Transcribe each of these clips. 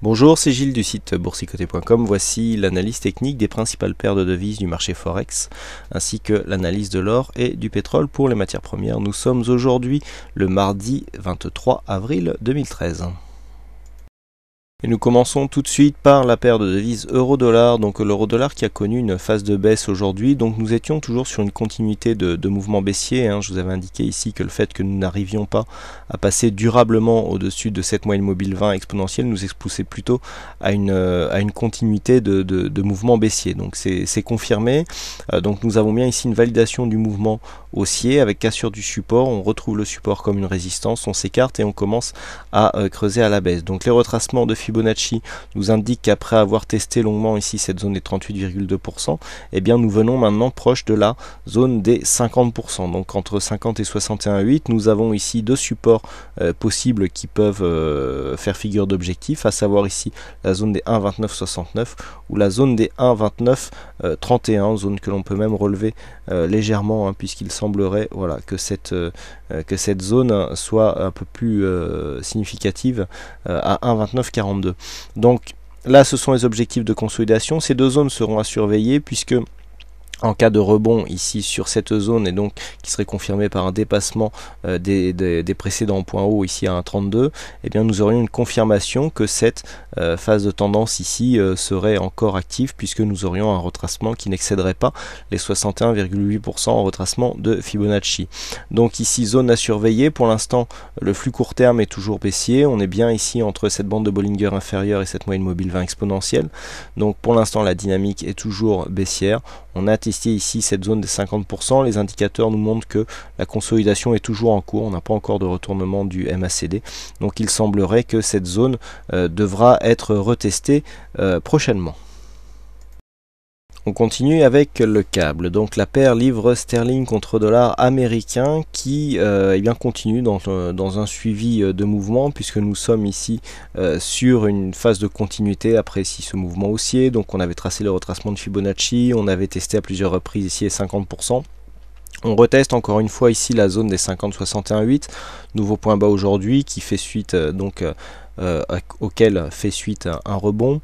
Bonjour, c'est Gilles du site boursicoté.com. Voici l'analyse technique des principales paires de devises du marché Forex, ainsi que l'analyse de l'or et du pétrole pour les matières premières. Nous sommes aujourd'hui le mardi 23 avril 2013. Et nous commençons tout de suite par la paire de devises euro-dollar, donc l'euro-dollar qui a connu une phase de baisse aujourd'hui, donc nous étions toujours sur une continuité de mouvement baissier, Je vous avais indiqué ici que le fait que nous n'arrivions pas à passer durablement au-dessus de cette moyenne mobile 20 exponentielle nous expulsait plutôt à une continuité de mouvement baissier, donc c'est confirmé. Donc nous avons bien ici une validation du mouvement haussier avec cassure du support, on retrouve le support comme une résistance, on s'écarte et on commence à creuser à la baisse. Donc les retracements de Fibonacci nous indiquent qu'après avoir testé longuement ici cette zone des 38,2%, eh bien nous venons maintenant proche de la zone des 50%. Donc entre 50 et 61,8, nous avons ici deux supports possibles qui peuvent faire figure d'objectif, à savoir ici la zone des 1,2969 ou la zone des 1,2931, zone que l'on peut même relever légèrement, puisqu'il semblerait que cette zone soit un peu plus significative à 1,2942. Donc là, ce sont les objectifs de consolidation. Ces deux zones seront à surveiller puisque en cas de rebond ici sur cette zone, et donc qui serait confirmé par un dépassement des précédents points hauts ici à 1,32, eh bien nous aurions une confirmation que cette phase de tendance ici serait encore active, puisque nous aurions un retracement qui n'excéderait pas les 61,8% en retracement de Fibonacci. Donc ici zone à surveiller. Pour l'instant le flux court terme est toujours baissier, on est bien ici entre cette bande de Bollinger inférieure et cette moyenne mobile 20 exponentielle. Donc pour l'instant la dynamique est toujours baissière. On a testé ici cette zone des 50%, les indicateurs nous montrent que la consolidation est toujours en cours, on n'a pas encore de retournement du MACD, donc il semblerait que cette zone devra être retestée prochainement. On continue avec le câble, donc la paire livre sterling contre dollar américain qui continue dans un suivi de mouvement, puisque nous sommes ici sur une phase de continuité après ici ce mouvement haussier. Donc on avait tracé le retracement de Fibonacci, on avait testé à plusieurs reprises ici les 50%. On reteste encore une fois ici la zone des 50,61,8, nouveau point bas aujourd'hui qui fait suite auquel fait suite un rebond.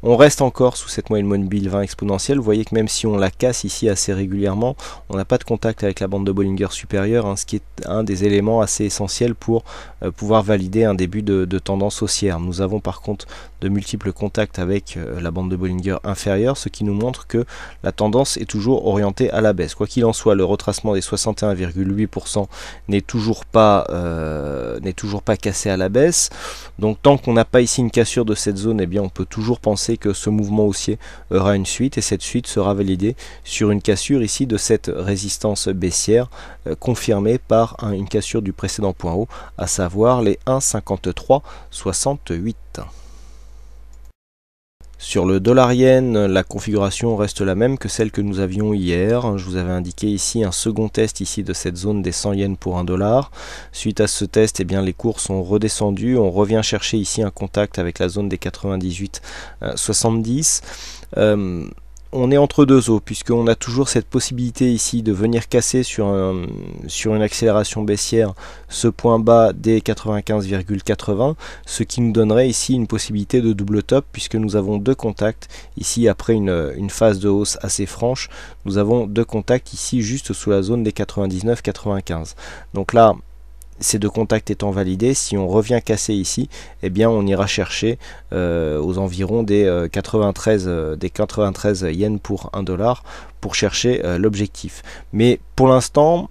On reste encore sous cette moyenne mobile 20 exponentielle. Vous voyez que même si on la casse ici assez régulièrement, on n'a pas de contact avec la bande de Bollinger supérieure, ce qui est un des éléments assez essentiels pour pouvoir valider un début de tendance haussière. Nous avons par contre de multiples contacts avec la bande de Bollinger inférieure, ce qui nous montre que la tendance est toujours orientée à la baisse. Quoi qu'il en soit, le retracement des 61,8% n'est toujours pas cassé à la baisse. Donc tant qu'on n'a pas ici une cassure de cette zone, eh bien on peut toujours penser que ce mouvement haussier aura une suite, et cette suite sera validée sur une cassure ici de cette résistance baissière confirmée par une cassure du précédent point haut, à savoir les 1,5368. Sur le dollar-yen, la configuration reste la même que celle que nous avions hier. Je vous avais indiqué ici un second test ici de cette zone des 100 yens pour 1 dollar. Suite à ce test, les cours sont redescendus. On revient chercher ici un contact avec la zone des 98,70. On est entre deux eaux, puisqu'on a toujours cette possibilité ici de venir casser sur une accélération baissière ce point bas des 95,80, ce qui nous donnerait ici une possibilité de double top, puisque nous avons deux contacts ici après une phase de hausse assez franche. Nous avons deux contacts ici juste sous la zone des 99,95. Donc là, ces deux contacts étant validés, si on revient casser ici, eh bien on ira chercher aux environs des 93 yens pour 1 dollar pour chercher l'objectif. Mais pour l'instant,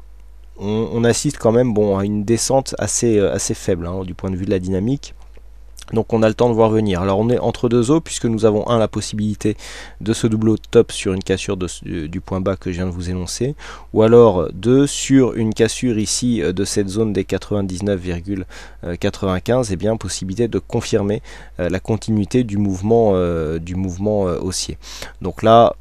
on assiste quand même à une descente assez faible du point de vue de la dynamique. Donc on a le temps de voir venir. Alors on est entre deux eaux, puisque nous avons la possibilité de ce double top sur une cassure du point bas que je viens de vous énoncer, ou alors sur une cassure ici de cette zone des 99,95, possibilité de confirmer la continuité du mouvement haussier. Donc là,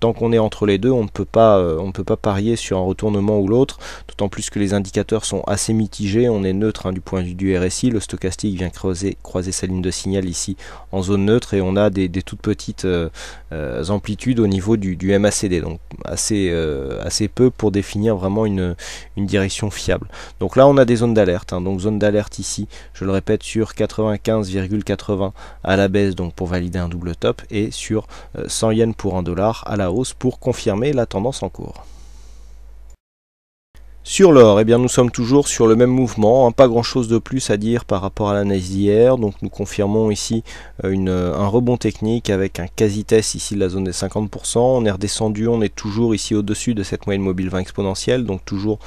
tant qu'on est entre les deux, on ne peut pas parier sur un retournement ou l'autre, d'autant plus que les indicateurs sont assez mitigés. On est neutre du point de vue du RSI, le stochastique vient croiser sa ligne de signal ici en zone neutre, et on a des toutes petites amplitudes au niveau du MACD, donc assez peu pour définir vraiment une direction fiable. Donc là on a des zones d'alerte, donc zone d'alerte ici, je le répète, sur 95,80 à la baisse, donc pour valider un double top, et sur 100 yens pour $1 à la hausse pour confirmer la tendance en cours. Sur l'or, eh bien nous sommes toujours sur le même mouvement, pas grand chose de plus à dire par rapport à l'analyse d'hier. Donc nous confirmons ici un rebond technique avec un quasi-test ici de la zone des 50%. On est redescendu, on est toujours ici au-dessus de cette moyenne mobile 20 exponentielle, donc toujours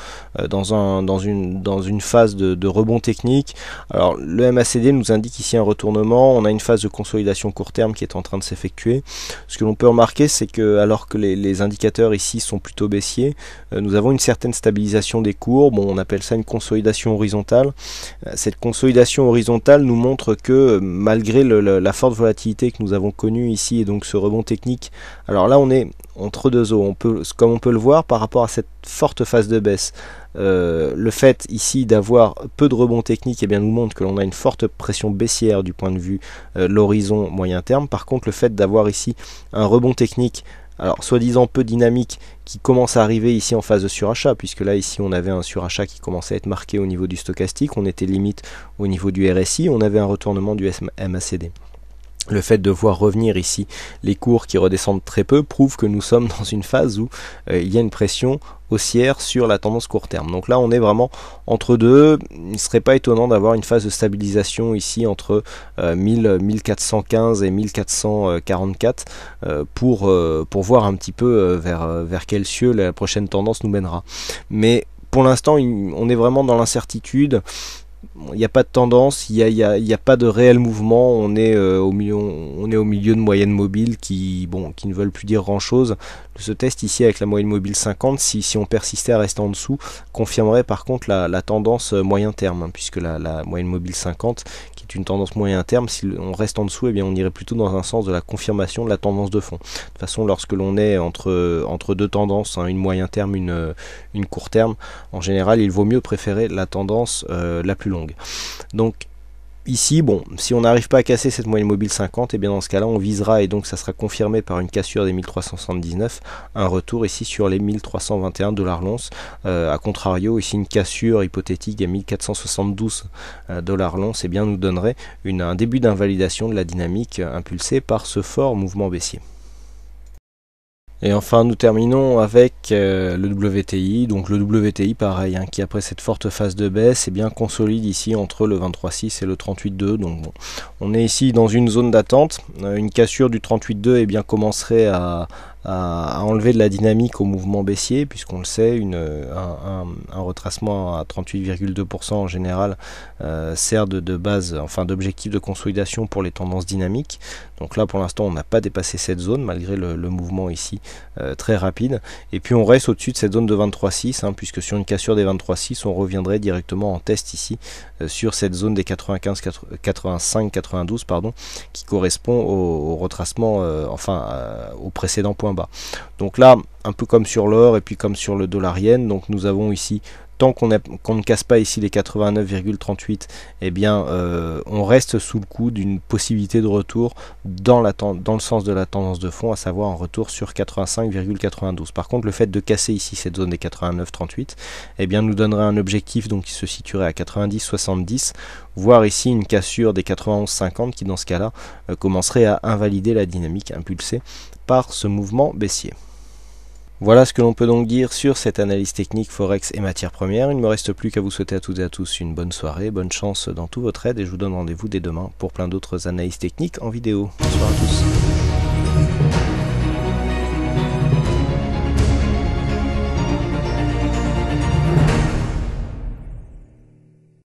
dans une phase de rebond technique. Alors le MACD nous indique ici un retournement, on a une phase de consolidation court terme qui est en train de s'effectuer. Ce que l'on peut remarquer, c'est que alors que les indicateurs ici sont plutôt baissiers, nous avons une certaine stabilisation des courbes, on appelle ça une consolidation horizontale. Cette consolidation horizontale nous montre que malgré la forte volatilité que nous avons connue ici, et donc ce rebond technique, alors là on est entre deux eaux, comme on peut le voir par rapport à cette forte phase de baisse. Le fait ici d'avoir peu de rebond technique, eh bien, nous montre que l'on a une forte pression baissière du point de vue l'horizon moyen terme. Par contre, le fait d'avoir ici un rebond technique, alors soi-disant peu dynamique, qui commence à arriver ici en phase de surachat, puisque là ici on avait un surachat qui commençait à être marqué au niveau du stochastique, on était limite au niveau du RSI, on avait un retournement du MACD. Le fait de voir revenir ici les cours qui redescendent très peu prouve que nous sommes dans une phase où il y a une pression haussière sur la tendance court terme. Donc là on est vraiment entre deux. Il ne serait pas étonnant d'avoir une phase de stabilisation ici entre 1415 et 1444 pour voir un petit peu vers quel cieux la prochaine tendance nous mènera. Mais pour l'instant on est vraiment dans l'incertitude. Il n'y a pas de tendance, il n'y a pas de réel mouvement, on est au milieu de moyennes mobiles qui ne veulent plus dire grand chose. Ce test ici avec la moyenne mobile 50, si on persistait à rester en dessous, confirmerait par contre la tendance moyen terme, puisque la moyenne mobile 50, qui est une tendance moyen terme, si on reste en dessous, eh bien on irait plutôt dans un sens de la confirmation de la tendance de fond. De toute façon, lorsque l'on est entre deux tendances, une moyen terme, une court terme, en général il vaut mieux préférer la tendance la plus longue. Donc ici, si on n'arrive pas à casser cette moyenne mobile 50, et bien dans ce cas-là, on visera, et donc ça sera confirmé par une cassure des 1379, un retour ici sur les 1321 $ l'once. A contrario, ici une cassure hypothétique des 1472 $ l'once, et bien nous donnerait un début d'invalidation de la dynamique impulsée par ce fort mouvement baissier. Et enfin nous terminons avec le WTI, donc le WTI pareil, qui après cette forte phase de baisse, bien consolide ici entre le 23,6 et le 38,2, donc on est ici dans une zone d'attente. Une cassure du 38,2 bien commencerait à enlever de la dynamique au mouvement baissier, puisqu'on le sait, un retracement à 38,2% en général sert de base, enfin d'objectif de consolidation pour les tendances dynamiques. Donc là pour l'instant on n'a pas dépassé cette zone malgré le mouvement ici très rapide, et puis on reste au-dessus de cette zone de 23,6, puisque sur une cassure des 23,6 on reviendrait directement en test ici sur cette zone des 85-92 qui correspond au retracement, au précédent point bas. Donc là, un peu comme sur l'or et puis comme sur le dollar yen, donc nous avons ici, tant qu'on ne casse pas ici les 89,38, on reste sous le coup d'une possibilité de retour dans le sens de la tendance de fond, à savoir un retour sur 85,92. Par contre, le fait de casser ici cette zone des 89,38, nous donnerait un objectif qui se situerait à 90,70, voire ici une cassure des 91,50 qui dans ce cas-là commencerait à invalider la dynamique impulsée par ce mouvement baissier. Voilà ce que l'on peut donc dire sur cette analyse technique Forex et matières premières. Il ne me reste plus qu'à vous souhaiter à toutes et à tous une bonne soirée, bonne chance dans tout votre aide, et je vous donne rendez-vous dès demain pour plein d'autres analyses techniques en vidéo. Bonsoir à tous.